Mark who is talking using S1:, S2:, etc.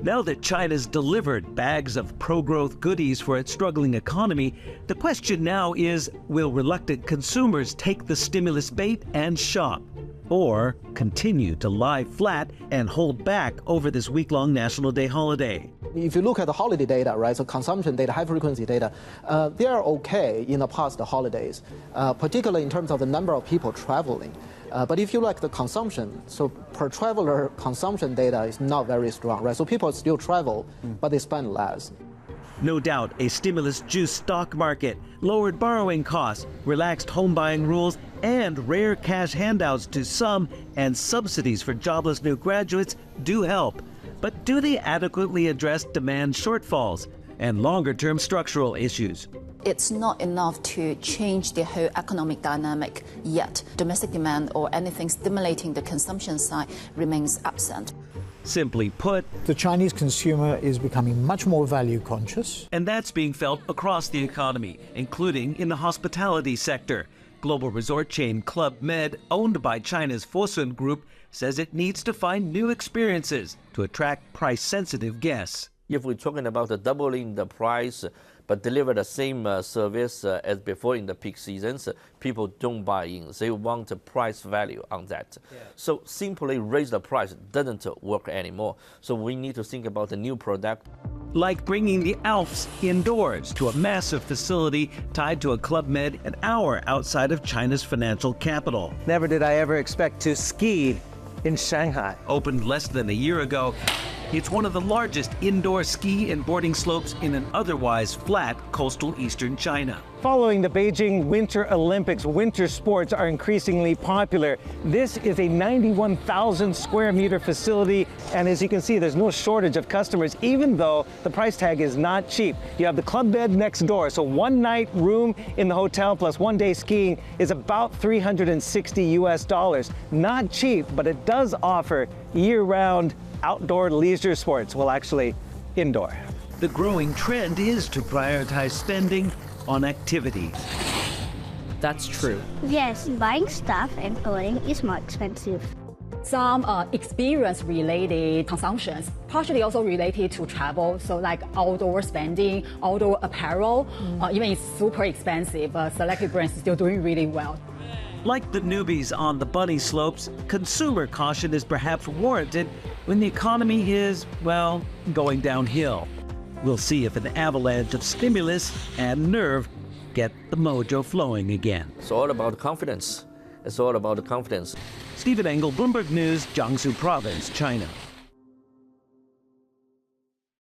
S1: Now that China's delivered bags of pro-growth goodies for its struggling economy, the question now is, will reluctant consumers take the stimulus bait and shop, or continue to lie flat and hold back over this week-long National Day holiday?
S2: If you look at the holiday data, right, so consumption data, high-frequency data, they are okay in the past holidays, particularly in terms of the number of people traveling. But if you like the consumption, so per traveler consumption data is not very strong, right? So people still travel, but they spend less.
S1: No doubt a stimulus-juiced stock market, lowered borrowing costs, relaxed home buying rules, and rare cash handouts to some and subsidies for jobless new graduates do help. But do they adequately address demand shortfalls and longer-term structural issues?
S3: It's not enough to change the whole economic dynamic yet. Domestic demand or anything stimulating the consumption side remains absent.
S1: Simply put,
S4: the Chinese consumer is becoming much more value conscious.
S1: And that's being felt across the economy, including in the hospitality sector. Global resort chain Club Med, owned by China's Fosun Group, says it needs to find new experiences to attract price-sensitive guests.
S5: If we're talking about doubling the price but deliver the same service as before in the peak seasons, people don't buy in. They want a price value on that. Yeah. So simply raise the price doesn't work anymore. So we need to think about a new product.
S1: Like bringing the Alps indoors to a massive facility tied to a Club Med an hour outside of China's financial capital.
S6: Never did I ever expect to ski in Shanghai.
S1: Opened less than a year ago, it's one of the largest indoor ski and boarding slopes in an otherwise flat coastal eastern China.
S6: Following the Beijing Winter Olympics, winter sports are increasingly popular. This is a 91,000 square meter facility, and as you can see, there's no shortage of customers, even though the price tag is not cheap. You have the Club Med next door, so one night room in the hotel plus 1 day skiing is about $360 US. Not cheap, but it does offer year-round outdoor leisure sports, well, actually indoor.
S1: The growing trend is to prioritize spending on activities.
S7: That's true.
S8: Yes, buying stuff and clothing is more expensive.
S9: Some experience-related consumptions, partially also related to travel, so like outdoor spending, outdoor apparel, even it's super expensive, but selected brands are still doing really well.
S1: Like the newbies on the bunny slopes, consumer caution is perhaps warranted when the economy is, well, going downhill. We'll see if an avalanche of stimulus and nerve get the mojo flowing again.
S5: It's all about confidence. It's all about confidence.
S1: Stephen Engle, Bloomberg News, Jiangsu Province, China.